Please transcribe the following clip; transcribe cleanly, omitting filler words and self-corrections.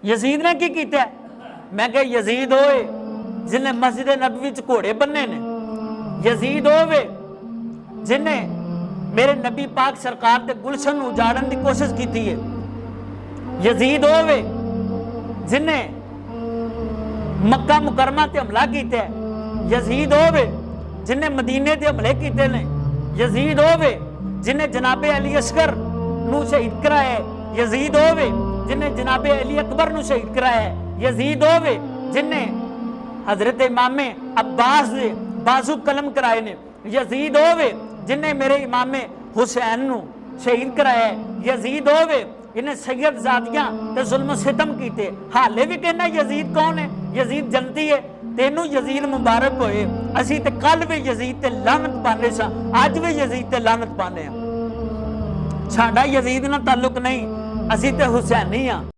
Yazid ने की किया? मैं कहा यजीद होए जिन्हें मस्जिद नबवी च घोड़े बन्ने ने, यजीद होवे जिन्हें मेरे नबी पाक सरकार के गुलशन उजाड़न की कोशिश की है, यजीद होवे जिन्हें मक्का मुकरमा ते हमला किया, यजीद होवे जिन्हें मदीने ते हमले किए ने, यजीद होवे जिन्हें जनाबे अली असगर नू शहीद कराया, यजीद होवे जिन्हें जनाबे अली अकबर नू शहीद कराया, यजीद होवे जिन्हें हजरत इमामे अब्बास दे बाजू कलम कराए ने, यजीद होवे जिन्हें मेरे इमामे हुसैन नू शहीद कराया, यजीद होवे इन्हें सैयद जादियां ते जुल्म सितम कीते। हाले भी कहना यजीद कौन है? यजीद जनती है। तेनू यजीद मुबारक होए, असी ते कल भी यजीद ते लानत पाने सा, अज भी यजीद ते लानत पाने। साडा यजीद नाल ताल्लुक नहीं, असी ते हुसैनी हां।